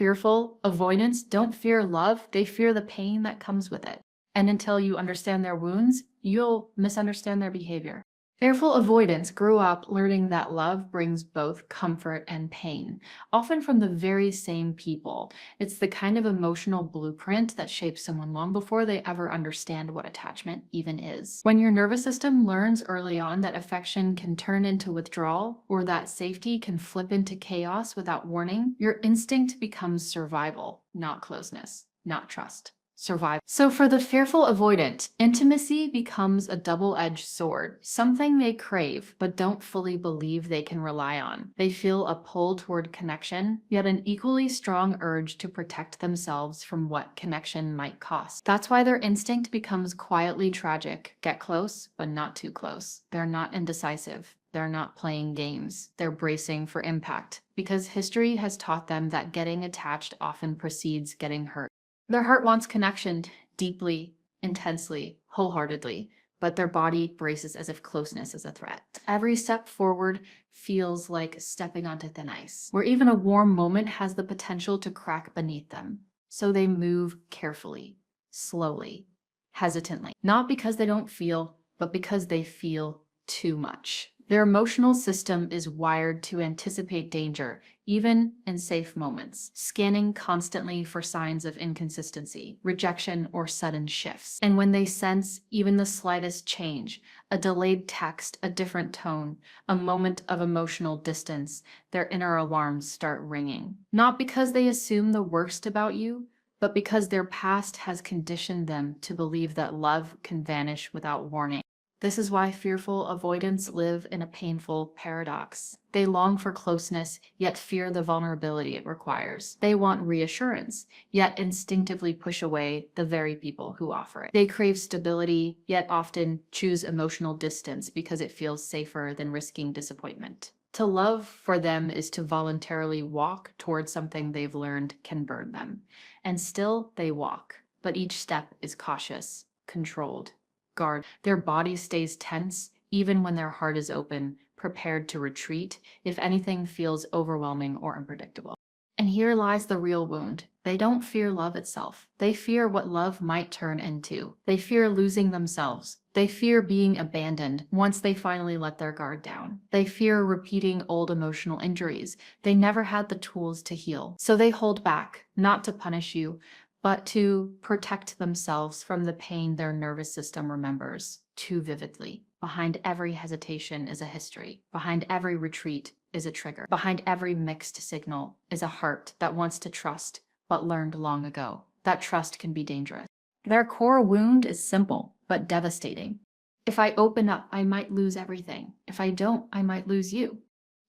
Fearful avoidants don't fear love, they fear the pain that comes with it. And until you understand their wounds, you'll misunderstand their behavior. Fearful avoidants grew up learning that love brings both comfort and pain, often from the very same people. It's the kind of emotional blueprint that shapes someone long before they ever understand what attachment even is. When your nervous system learns early on that affection can turn into withdrawal, or that safety can flip into chaos without warning, your instinct becomes survival, not closeness, not trust. Survive. So for the fearful avoidant, intimacy becomes a double-edged sword, something they crave but don't fully believe they can rely on. They feel a pull toward connection, yet an equally strong urge to protect themselves from what connection might cost. That's why their instinct becomes quietly tragic. Get close, but not too close. They're not indecisive. They're not playing games. They're bracing for impact, because history has taught them that getting attached often precedes getting hurt. Their heart wants connection deeply, intensely, wholeheartedly, but their body braces as if closeness is a threat. Every step forward feels like stepping onto thin ice, where even a warm moment has the potential to crack beneath them. So they move carefully, slowly, hesitantly, not because they don't feel, but because they feel too much. Their emotional system is wired to anticipate danger, even in safe moments, scanning constantly for signs of inconsistency, rejection, or sudden shifts. And when they sense even the slightest change, a delayed text, a different tone, a moment of emotional distance, their inner alarms start ringing. Not because they assume the worst about you, but because their past has conditioned them to believe that love can vanish without warning. This is why fearful avoidants live in a painful paradox. They long for closeness, yet fear the vulnerability it requires. They want reassurance, yet instinctively push away the very people who offer it. They crave stability, yet often choose emotional distance because it feels safer than risking disappointment. To love for them is to voluntarily walk towards something they've learned can burn them. And still they walk, but each step is cautious, controlled. Guard. Their body stays tense even when their heart is open, prepared to retreat if anything feels overwhelming or unpredictable. And here lies the real wound. They don't fear love itself. They fear what love might turn into. They fear losing themselves. They fear being abandoned once they finally let their guard down. They fear repeating old emotional injuries they never had the tools to heal. So they hold back, not to punish you, but to protect themselves from the pain their nervous system remembers too vividly. Behind every hesitation is a history. Behind every retreat is a trigger. Behind every mixed signal is a heart that wants to trust, but learned long ago that trust can be dangerous. Their core wound is simple, but devastating. If I open up, I might lose everything. If I don't, I might lose you.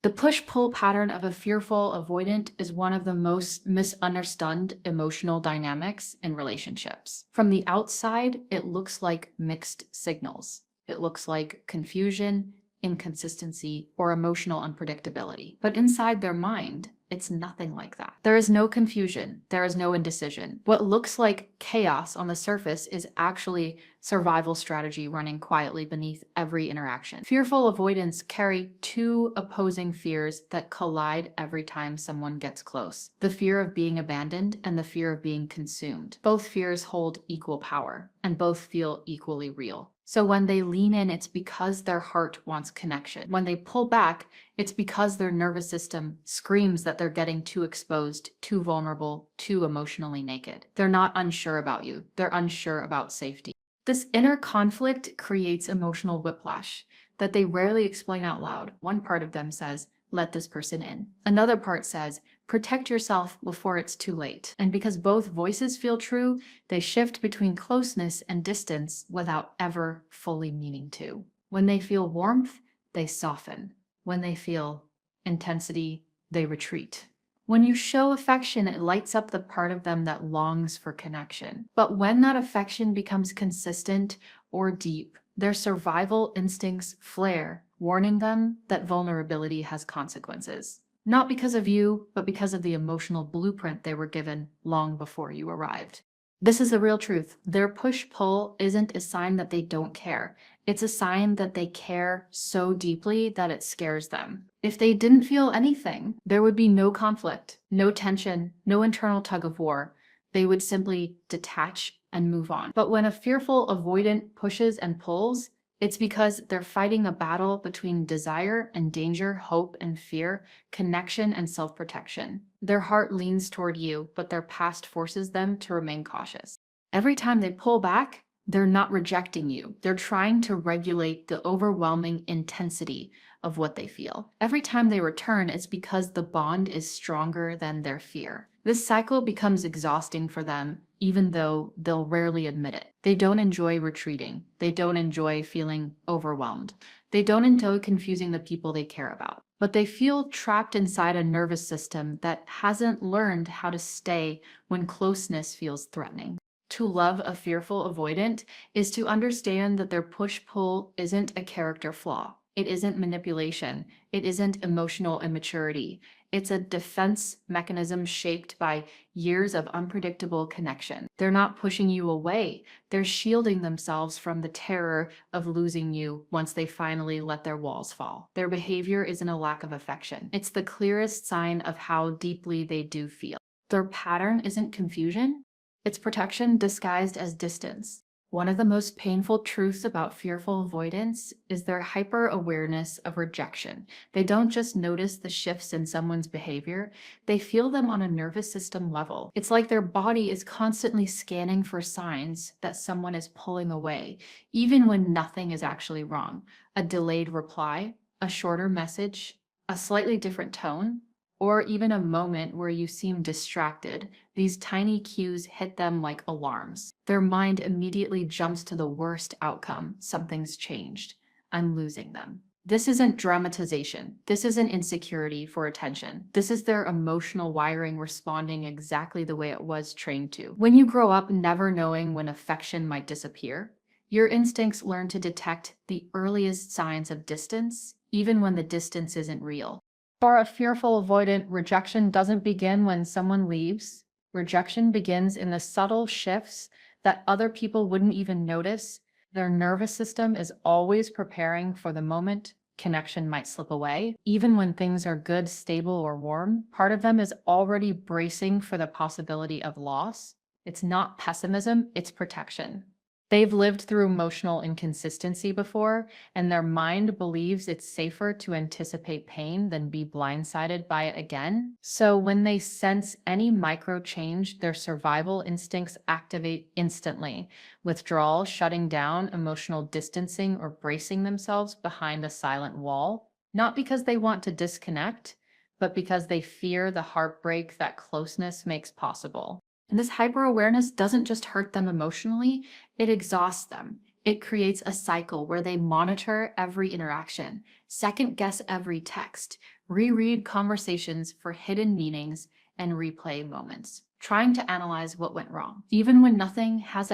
The push-pull pattern of a fearful avoidant is one of the most misunderstood emotional dynamics in relationships. From the outside, it looks like mixed signals. It looks like confusion, inconsistency, or emotional unpredictability. But inside their mind, it's nothing like that. There is no confusion. There is no indecision. What looks like chaos on the surface is actually survival strategy running quietly beneath every interaction. Fearful avoidants carry two opposing fears that collide every time someone gets close: the fear of being abandoned and the fear of being consumed. Both fears hold equal power, and both feel equally real. So when they lean in, it's because their heart wants connection. When they pull back, it's because their nervous system screams that they're getting too exposed, too vulnerable, too emotionally naked. They're not unsure about you. They're unsure about safety. This inner conflict creates emotional whiplash that they rarely explain out loud. One part of them says, let this person in. Another part says, protect yourself before it's too late. And because both voices feel true, they shift between closeness and distance without ever fully meaning to. When they feel warmth, they soften. When they feel intensity, they retreat. When you show affection, it lights up the part of them that longs for connection. But when that affection becomes consistent or deep, their survival instincts flare, warning them that vulnerability has consequences. Not because of you, but because of the emotional blueprint they were given long before you arrived. This is the real truth. Their push-pull isn't a sign that they don't care. It's a sign that they care so deeply that it scares them. If they didn't feel anything, there would be no conflict, no tension, no internal tug of war. They would simply detach and move on. But when a fearful avoidant pushes and pulls, it's because they're fighting a battle between desire and danger, hope and fear, connection and self-protection. Their heart leans toward you, but their past forces them to remain cautious. Every time they pull back, they're not rejecting you. They're trying to regulate the overwhelming intensity of what they feel. Every time they return, it's because the bond is stronger than their fear. This cycle becomes exhausting for them, even though they'll rarely admit it. They don't enjoy retreating. They don't enjoy feeling overwhelmed. They don't enjoy confusing the people they care about. But they feel trapped inside a nervous system that hasn't learned how to stay when closeness feels threatening. To love a fearful avoidant is to understand that their push-pull isn't a character flaw. It isn't manipulation. It isn't emotional immaturity. It's a defense mechanism shaped by years of unpredictable connection. They're not pushing you away. They're shielding themselves from the terror of losing you once they finally let their walls fall. Their behavior isn't a lack of affection. It's the clearest sign of how deeply they do feel. Their pattern isn't confusion. It's protection disguised as distance. One of the most painful truths about fearful avoidance is their hyper-awareness of rejection. They don't just notice the shifts in someone's behavior, they feel them on a nervous system level. It's like their body is constantly scanning for signs that someone is pulling away, even when nothing is actually wrong. A delayed reply, a shorter message, a slightly different tone, or even a moment where you seem distracted. These tiny cues hit them like alarms. Their mind immediately jumps to the worst outcome. Something's changed. I'm losing them. This isn't dramatization. This isn't insecurity for attention. This is their emotional wiring responding exactly the way it was trained to. When you grow up never knowing when affection might disappear, your instincts learn to detect the earliest signs of distance, even when the distance isn't real. For a fearful avoidant, rejection doesn't begin when someone leaves. Rejection begins in the subtle shifts that other people wouldn't even notice. Their nervous system is always preparing for the moment connection might slip away. Even when things are good, stable, or warm, part of them is already bracing for the possibility of loss. It's not pessimism, it's protection. They've lived through emotional inconsistency before, and their mind believes it's safer to anticipate pain than be blindsided by it again. So when they sense any micro change, their survival instincts activate instantly. Withdrawal, shutting down, emotional distancing, or bracing themselves behind a silent wall. Not because they want to disconnect, but because they fear the heartbreak that closeness makes possible. And this hyper-awareness doesn't just hurt them emotionally, it exhausts them. It creates a cycle where they monitor every interaction, second-guess every text, reread conversations for hidden meanings, and replay moments, trying to analyze what went wrong. Even when nothing has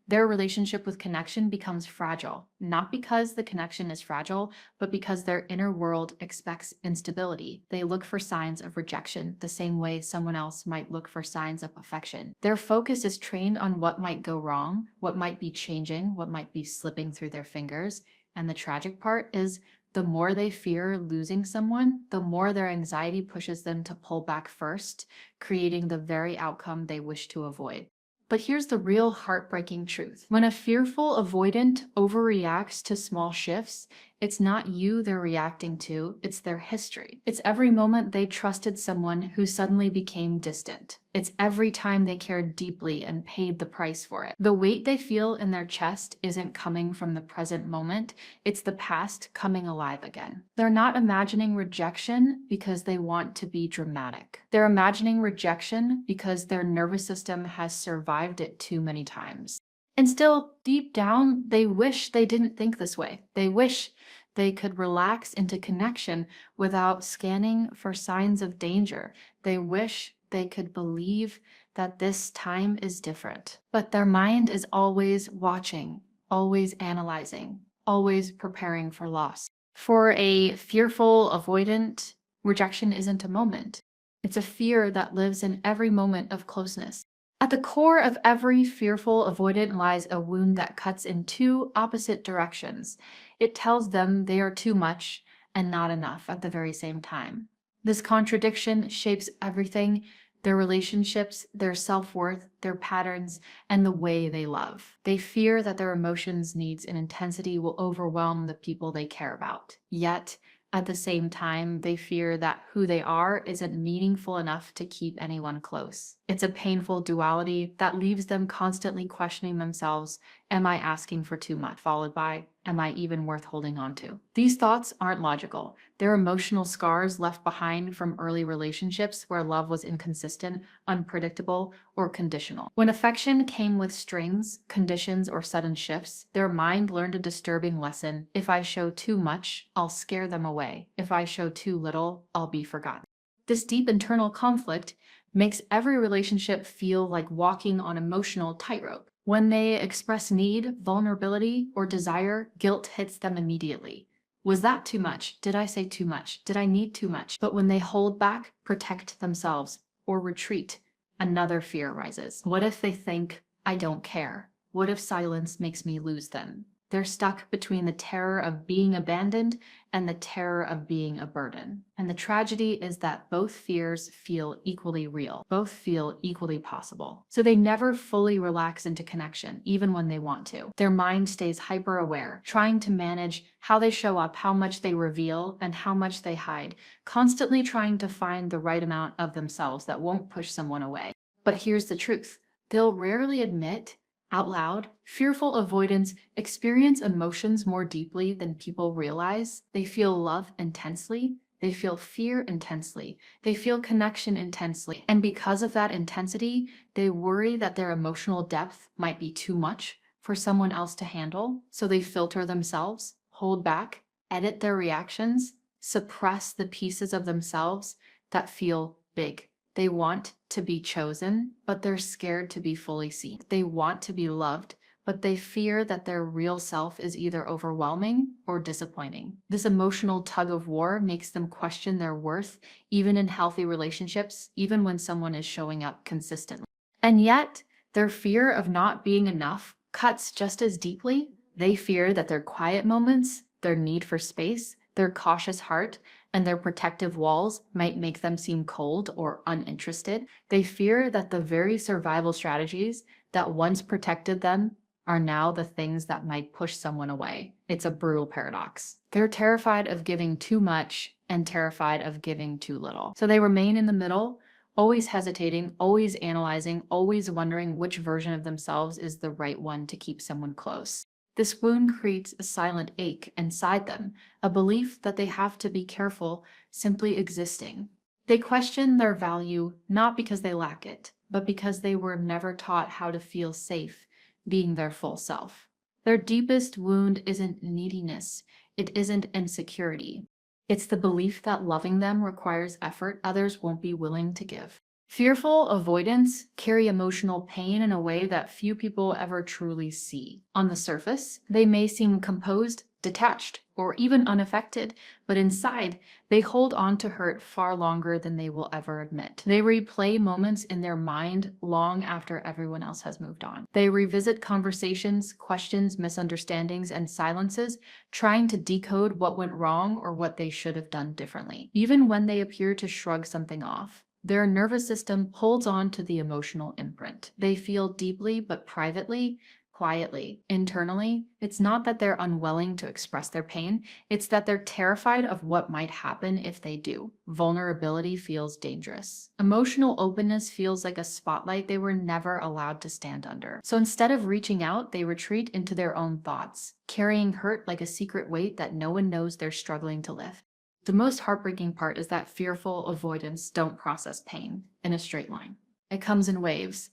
their relationship with connection becomes fragile, not because the connection is fragile, but because their inner world expects instability. They look for signs of rejection the same way someone else might look for signs of affection. Their focus is trained on what might go wrong, what might be changing, what might be slipping through their fingers. And the tragic part is the more they fear losing someone, the more their anxiety pushes them to pull back first, creating the very outcome they wish to avoid. But here's the real heartbreaking truth. When a fearful avoidant overreacts to small shifts, it's not you they're reacting to, it's their history. It's every moment they trusted someone who suddenly became distant. It's every time they cared deeply and paid the price for it. The weight they feel in their chest isn't coming from the present moment, it's the past coming alive again. They're not imagining rejection because they want to be dramatic. They're imagining rejection because their nervous system has survived it too many times. And still, deep down, they wish they didn't think this way. They wish they could relax into connection without scanning for signs of danger. They wish they could believe that this time is different. But their mind is always watching, always analyzing, always preparing for loss. For a fearful avoidant, rejection isn't a moment. It's a fear that lives in every moment of closeness. At the core of every fearful avoidant lies a wound that cuts in two opposite directions. It tells them they are too much and not enough at the very same time. This contradiction shapes everything: their relationships, their self worth, their patterns, and the way they love. They fear that their emotions, needs, and intensity will overwhelm the people they care about. Yet, at the same time, they fear that who they are isn't meaningful enough to keep anyone close. It's a painful duality that leaves them constantly questioning themselves: am I asking for too much? Followed by, am I even worth holding on to? These thoughts aren't logical. They're emotional scars left behind from early relationships where love was inconsistent, unpredictable, or conditional. When affection came with strings, conditions, or sudden shifts, their mind learned a disturbing lesson: if I show too much, I'll scare them away. If I show too little, I'll be forgotten. This deep internal conflict makes every relationship feel like walking on emotional tightrope. When they express need, vulnerability, or desire, guilt hits them immediately. Was that too much? Did I say too much? Did I need too much? But when they hold back, protect themselves, or retreat, another fear rises. What if they think, I don't care? What if silence makes me lose them? They're stuck between the terror of being abandoned and the terror of being a burden. And the tragedy is that both fears feel equally real, both feel equally possible. So they never fully relax into connection, even when they want to. Their mind stays hyper aware, trying to manage how they show up, how much they reveal, and how much they hide, constantly trying to find the right amount of themselves that won't push someone away. But here's the truth: they'll rarely admit out loud, fearful avoidants experience emotions more deeply than people realize. They feel love intensely. They feel fear intensely. They feel connection intensely. And because of that intensity, they worry that their emotional depth might be too much for someone else to handle. So they filter themselves, hold back, edit their reactions, suppress the pieces of themselves that feel big. They want to be chosen, but they're scared to be fully seen. They want to be loved, but they fear that their real self is either overwhelming or disappointing. This emotional tug of war makes them question their worth, even in healthy relationships, even when someone is showing up consistently. And yet, their fear of not being enough cuts just as deeply. They fear that their quiet moments, their need for space, their cautious heart, and their protective walls might make them seem cold or uninterested. They fear that the very survival strategies that once protected them are now the things that might push someone away. It's a brutal paradox. They're terrified of giving too much and terrified of giving too little. So they remain in the middle, always hesitating, always analyzing, always wondering which version of themselves is the right one to keep someone close. This wound creates a silent ache inside them, a belief that they have to be careful simply existing. They question their value not because they lack it, but because they were never taught how to feel safe being their full self. Their deepest wound isn't neediness, it isn't insecurity. It's the belief that loving them requires effort others won't be willing to give. Fearful avoidants carry emotional pain in a way that few people ever truly see. On the surface, they may seem composed, detached, or even unaffected, but inside, they hold on to hurt far longer than they will ever admit. They replay moments in their mind long after everyone else has moved on. They revisit conversations, questions, misunderstandings, and silences, trying to decode what went wrong or what they should have done differently, even when they appear to shrug something off. Their nervous system holds on to the emotional imprint. They feel deeply, but privately, quietly, internally. It's not that they're unwilling to express their pain, it's that they're terrified of what might happen if they do. Vulnerability feels dangerous. Emotional openness feels like a spotlight they were never allowed to stand under. So instead of reaching out, they retreat into their own thoughts, carrying hurt like a secret weight that no one knows they're struggling to lift. The most heartbreaking part is that fearful avoidants don't process pain in a straight line. It comes in waves.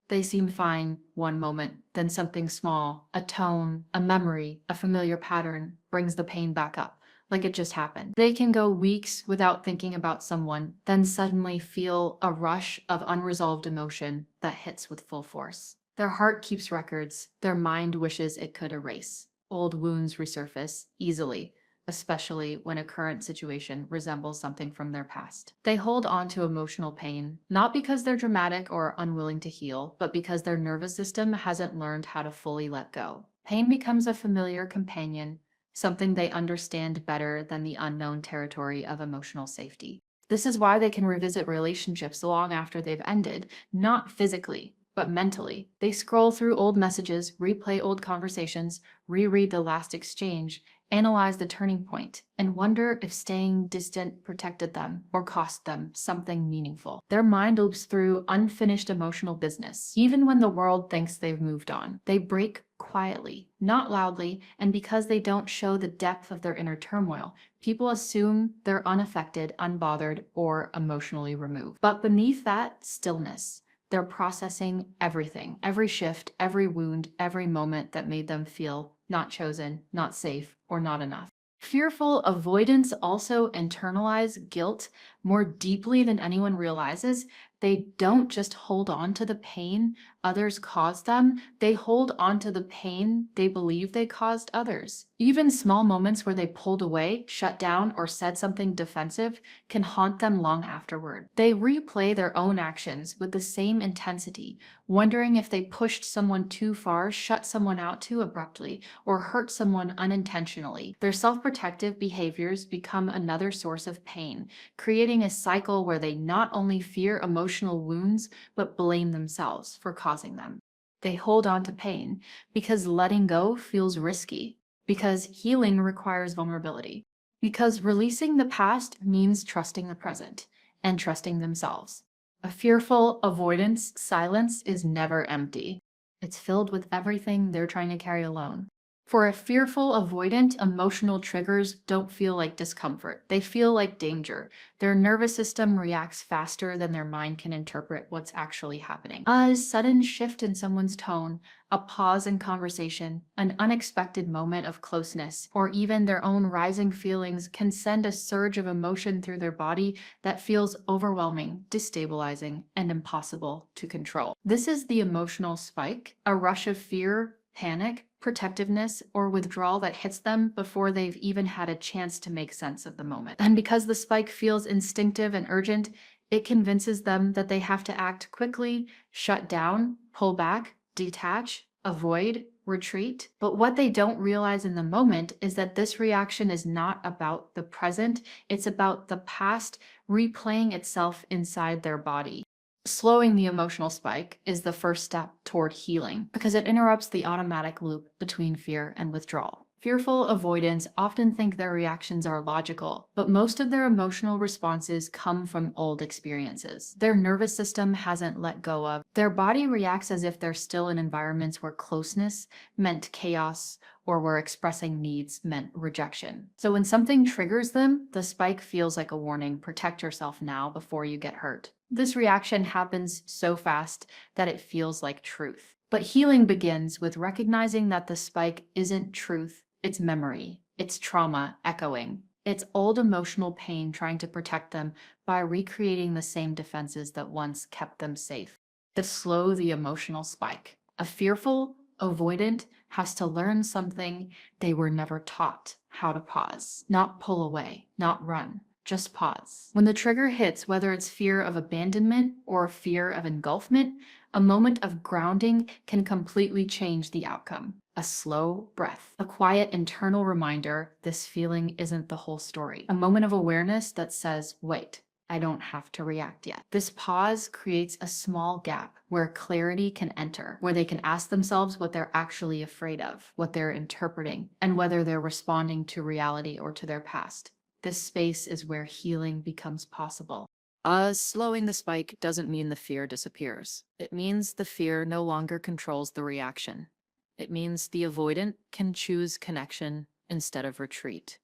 They seem fine one moment, then something small, a tone, a memory, a familiar pattern brings the pain back up, like it just happened. They can go weeks without thinking about someone, then suddenly feel a rush of unresolved emotion that hits with full force. Their heart keeps records, their mind wishes it could erase. Old wounds resurface easily, especially when a current situation resembles something from their past. They hold on to emotional pain, not because they're dramatic or unwilling to heal, but because their nervous system hasn't learned how to fully let go. Pain becomes a familiar companion, something they understand better than the unknown territory of emotional safety. This is why they can revisit relationships long after they've ended, not physically, but mentally. They scroll through old messages, replay old conversations, reread the last exchange, analyze the turning point, and wonder if staying distant protected them or cost them something meaningful. Their mind loops through unfinished emotional business. Even when the world thinks they've moved on, they break quietly, not loudly, and because they don't show the depth of their inner turmoil, people assume they're unaffected, unbothered, or emotionally removed. But beneath that stillness, they're processing everything, every shift, every wound, every moment that made them feel not chosen, not safe, or not enough. Fearful avoidants also internalize guilt more deeply than anyone realizes. They don't just hold on to the pain others caused them, they hold on to the pain they believe they caused others. Even small moments where they pulled away, shut down, or said something defensive can haunt them long afterward. They replay their own actions with the same intensity, wondering if they pushed someone too far, shut someone out too abruptly, or hurt someone unintentionally. Their self-protective behaviors become another source of pain, creating a cycle where they not only fear emotional wounds, but blame themselves for causing them. They hold on to pain because letting go feels risky, because healing requires vulnerability, because releasing the past means trusting the present and trusting themselves. A fearful avoidance silence is never empty. It's filled with everything they're trying to carry alone. For a fearful avoidant, emotional triggers don't feel like discomfort. They feel like danger. Their nervous system reacts faster than their mind can interpret what's actually happening. A sudden shift in someone's tone, a pause in conversation, an unexpected moment of closeness, or even their own rising feelings can send a surge of emotion through their body that feels overwhelming, destabilizing, and impossible to control. This is the emotional spike, a rush of fear, panic, protectiveness, or withdrawal that hits them before they've even had a chance to make sense of the moment. And because the spike feels instinctive and urgent, it convinces them that they have to act quickly, shut down, pull back, detach, avoid, retreat. But what they don't realize in the moment is that this reaction is not about the present, it's about the past replaying itself inside their body. Slowing the emotional spike is the first step toward healing because it interrupts the automatic loop between fear and withdrawal. Fearful avoidants often think their reactions are logical, but most of their emotional responses come from old experiences their nervous system hasn't let go of. Their body reacts as if they're still in environments where closeness meant chaos or where expressing needs meant rejection. So when something triggers them, the spike feels like a warning: protect yourself now before you get hurt. This reaction happens so fast that it feels like truth. But healing begins with recognizing that the spike isn't truth, it's memory, it's trauma echoing. It's old emotional pain trying to protect them by recreating the same defenses that once kept them safe. To slow the emotional spike, a fearful avoidant has to learn something they were never taught: how to pause, not pull away, not run. Just pause. When the trigger hits, whether it's fear of abandonment or fear of engulfment, a moment of grounding can completely change the outcome. A slow breath, a quiet internal reminder this feeling isn't the whole story. A moment of awareness that says, wait, I don't have to react yet. This pause creates a small gap where clarity can enter, where they can ask themselves what they're actually afraid of, what they're interpreting, and whether they're responding to reality or to their past. This space is where healing becomes possible. Slowing the spike doesn't mean the fear disappears. It means the fear no longer controls the reaction. It means the avoidant can choose connection instead of retreat.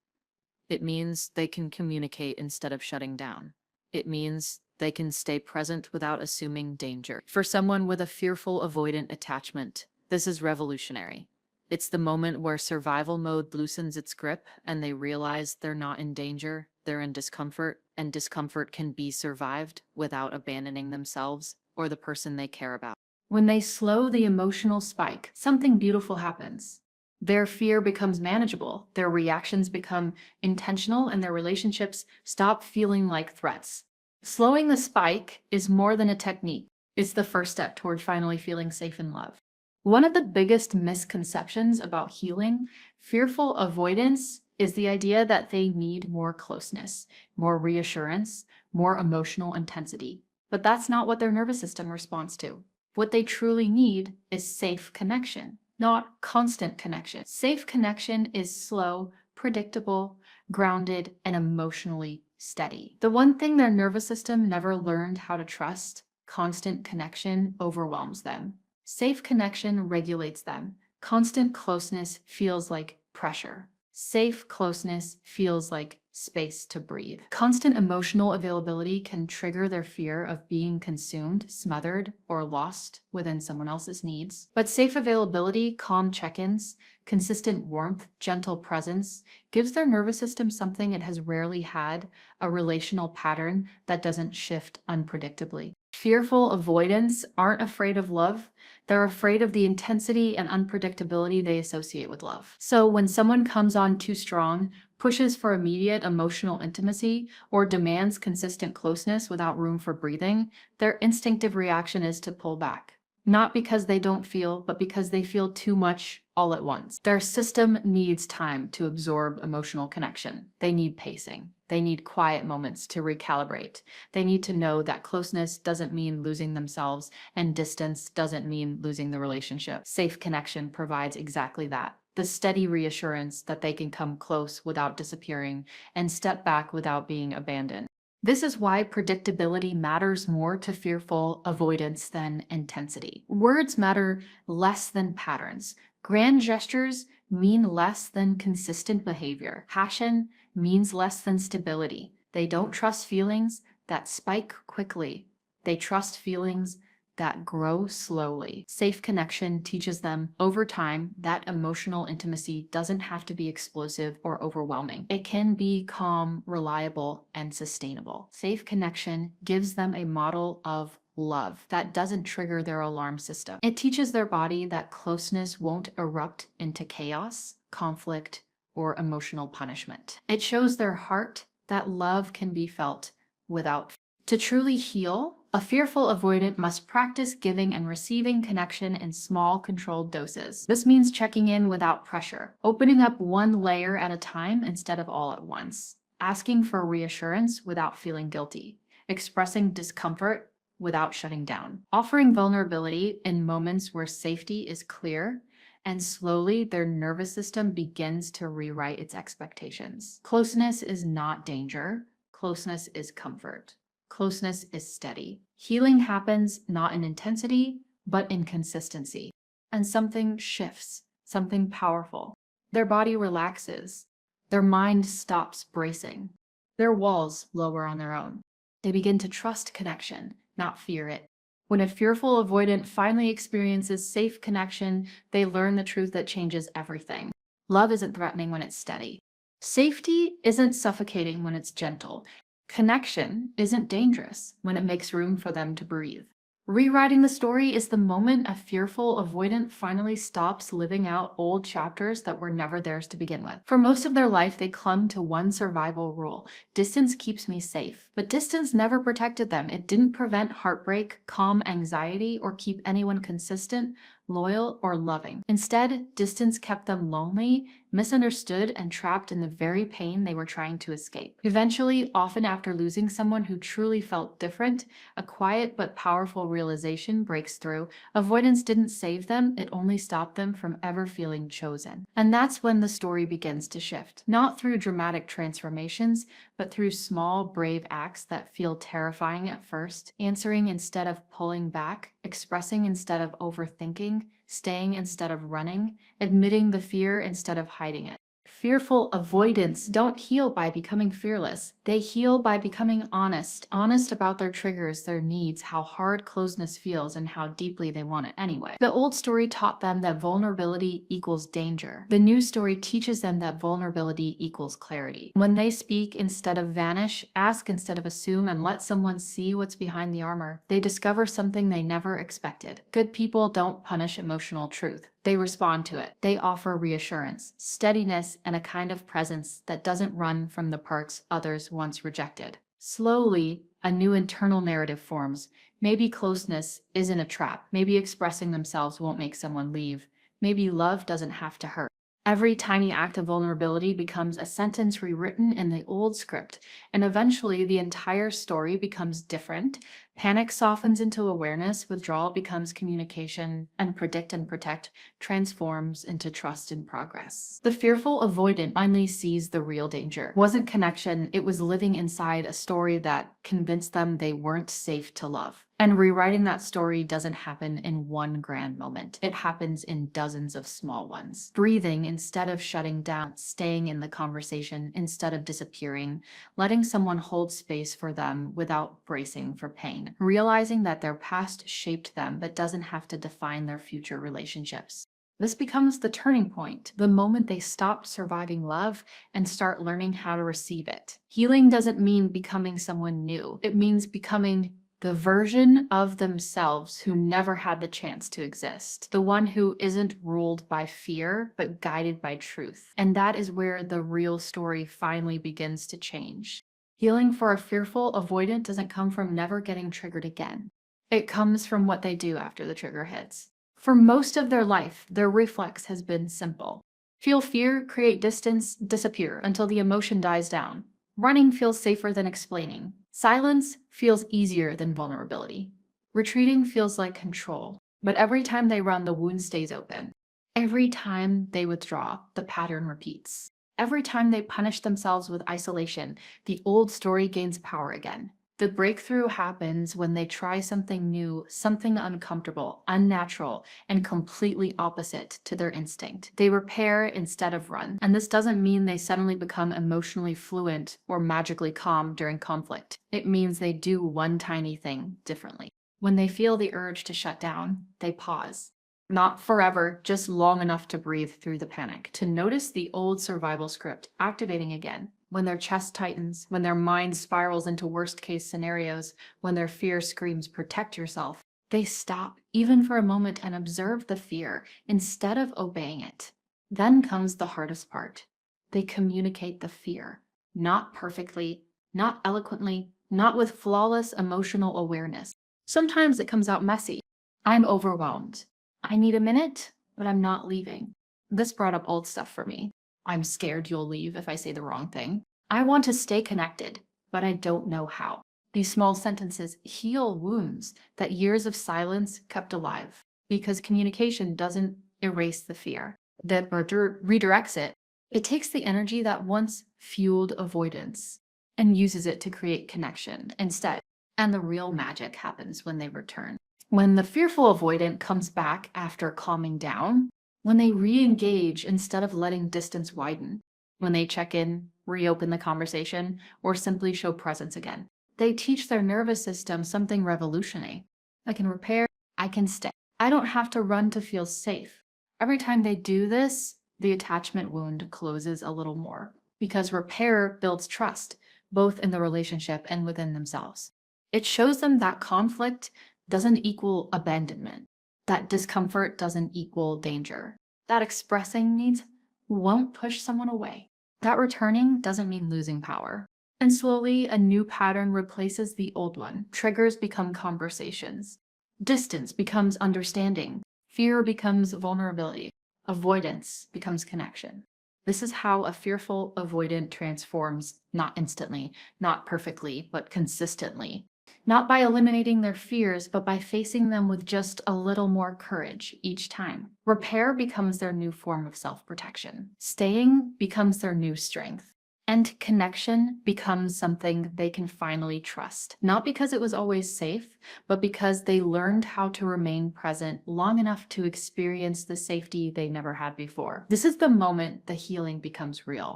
It means they can communicate instead of shutting down. It means they can stay present without assuming danger. For someone with a fearful avoidant attachment, this is revolutionary. It's the moment where survival mode loosens its grip and they realize they're not in danger, they're in discomfort, and discomfort can be survived without abandoning themselves or the person they care about. When they slow the emotional spike, something beautiful happens. Their fear becomes manageable, their reactions become intentional, and their relationships stop feeling like threats. Slowing the spike is more than a technique. It's the first step toward finally feeling safe in love. One of the biggest misconceptions about healing fearful avoidance is the idea that they need more closeness, more reassurance, more emotional intensity. But that's not what their nervous system responds to. What they truly need is safe connection, not constant connection. Safe connection is slow, predictable, grounded, and emotionally steady. The one thing their nervous system never learned how to trust, constant connection, overwhelms them. Safe connection regulates them. Constant closeness feels like pressure. Safe closeness feels like space to breathe. Constant emotional availability can trigger their fear of being consumed, smothered, or lost within someone else's needs. But safe availability, calm check-ins, consistent warmth, gentle presence gives their nervous system something it has rarely had, a relational pattern that doesn't shift unpredictably. Fearful avoidants aren't afraid of love. They're afraid of the intensity and unpredictability they associate with love. So when someone comes on too strong, pushes for immediate emotional intimacy, or demands consistent closeness without room for breathing, their instinctive reaction is to pull back. Not because they don't feel, but because they feel too much all at once. Their system needs time to absorb emotional connection. They need pacing. They need quiet moments to recalibrate. They need to know that closeness doesn't mean losing themselves, and distance doesn't mean losing the relationship. Safe connection provides exactly that. The steady reassurance that they can come close without disappearing and step back without being abandoned. This is why predictability matters more to fearful avoidance than intensity. Words matter less than patterns. Grand gestures mean less than consistent behavior. Passion means less than stability. They don't trust feelings that spike quickly. They trust feelings that grow slowly. Safe connection teaches them over time that emotional intimacy doesn't have to be explosive or overwhelming. It can be calm, reliable, and sustainable. Safe connection gives them a model of love that doesn't trigger their alarm system. It teaches their body that closeness won't erupt into chaos, conflict, or emotional punishment. It shows their heart that love can be felt without. To truly heal, a fearful avoidant must practice giving and receiving connection in small, controlled doses. This means checking in without pressure, opening up one layer at a time instead of all at once, asking for reassurance without feeling guilty, expressing discomfort without shutting down, offering vulnerability in moments where safety is clear, and slowly their nervous system begins to rewrite its expectations. Closeness is not danger. Closeness is comfort. Closeness is steady. Healing happens not in intensity, but in consistency. And something shifts, something powerful. Their body relaxes. Their mind stops bracing. Their walls lower on their own. They begin to trust connection, not fear it. When a fearful avoidant finally experiences safe connection, they learn the truth that changes everything. Love isn't threatening when it's steady. Safety isn't suffocating when it's gentle. Connection isn't dangerous when it makes room for them to breathe. Rewriting the story is the moment a fearful avoidant finally stops living out old chapters that were never theirs to begin with. For most of their life, they clung to one survival rule: distance keeps me safe. But distance never protected them. It didn't prevent heartbreak, calm anxiety, or keep anyone consistent, loyal, or loving. Instead, distance kept them lonely, misunderstood, and trapped in the very pain they were trying to escape. Eventually, often after losing someone who truly felt different, a quiet but powerful realization breaks through. Avoidance didn't save them, it only stopped them from ever feeling chosen. And that's when the story begins to shift. Not through dramatic transformations, but through small, brave acts that feel terrifying at first. Answering instead of pulling back, expressing instead of overthinking, staying instead of running, admitting the fear instead of hiding it. Fearful avoidants don't heal by becoming fearless. They heal by becoming honest about their triggers, their needs, how hard closeness feels, and how deeply they want it anyway. The old story taught them that vulnerability equals danger. The new story teaches them that vulnerability equals clarity. When they speak instead of vanish, ask instead of assume, and let someone see what's behind the armor, they discover something they never expected. Good people don't punish emotional truth. They respond to it. They offer reassurance, steadiness, and a kind of presence that doesn't run from the parts others once rejected. Slowly, a new internal narrative forms. Maybe closeness isn't a trap. Maybe expressing themselves won't make someone leave. Maybe love doesn't have to hurt. Every tiny act of vulnerability becomes a sentence rewritten in the old script, and eventually the entire story becomes different. Panic softens into awareness, withdrawal becomes communication, and predict and protect transforms into trust and progress. The fearful avoidant finally sees the real danger. It wasn't connection, it was living inside a story that convinced them they weren't safe to love. And rewriting that story doesn't happen in one grand moment. It happens in dozens of small ones. Breathing instead of shutting down, staying in the conversation instead of disappearing, letting someone hold space for them without bracing for pain. Realizing that their past shaped them but doesn't have to define their future relationships. This becomes the turning point, the moment they stop surviving love and start learning how to receive it. Healing doesn't mean becoming someone new. It means becoming the version of themselves who never had the chance to exist. The one who isn't ruled by fear, but guided by truth. And that is where the real story finally begins to change. Healing for a fearful avoidant doesn't come from never getting triggered again. It comes from what they do after the trigger hits. For most of their life, their reflex has been simple. Feel fear, create distance, disappear until the emotion dies down. Running feels safer than explaining. Silence feels easier than vulnerability. Retreating feels like control. But every time they run, the wound stays open. Every time they withdraw, the pattern repeats. Every time they punish themselves with isolation, the old story gains power again. The breakthrough happens when they try something new, something uncomfortable, unnatural, and completely opposite to their instinct. They repair instead of run. And this doesn't mean they suddenly become emotionally fluent or magically calm during conflict. It means they do one tiny thing differently. When they feel the urge to shut down, they pause. Not forever, just long enough to breathe through the panic, to notice the old survival script activating again. When their chest tightens, when their mind spirals into worst-case scenarios, when their fear screams, protect yourself, they stop, even for a moment, and observe the fear instead of obeying it. Then comes the hardest part. They communicate the fear. Not perfectly, not eloquently, not with flawless emotional awareness. Sometimes it comes out messy. I'm overwhelmed. I need a minute, but I'm not leaving. This brought up old stuff for me. I'm scared you'll leave if I say the wrong thing. I want to stay connected, but I don't know how. These small sentences heal wounds that years of silence kept alive, because communication doesn't erase the fear that redirects it. It takes the energy that once fueled avoidance and uses it to create connection instead. And the real magic happens when they return. When the fearful avoidant comes back after calming down, when they re-engage instead of letting distance widen, when they check in, reopen the conversation, or simply show presence again, they teach their nervous system something revolutionary. I can repair, I can stay. I don't have to run to feel safe. Every time they do this, the attachment wound closes a little more, because repair builds trust, both in the relationship and within themselves. It shows them that conflict doesn't equal abandonment. That discomfort doesn't equal danger. That expressing needs won't push someone away. That returning doesn't mean losing power. And slowly, a new pattern replaces the old one. Triggers become conversations. Distance becomes understanding. Fear becomes vulnerability. Avoidance becomes connection. This is how a fearful avoidant transforms, not instantly, not perfectly, but consistently. Not by eliminating their fears, but by facing them with just a little more courage each time. Repair becomes their new form of self-protection. Staying becomes their new strength. And connection becomes something they can finally trust. Not because it was always safe, but because they learned how to remain present long enough to experience the safety they never had before. This is the moment the healing becomes real.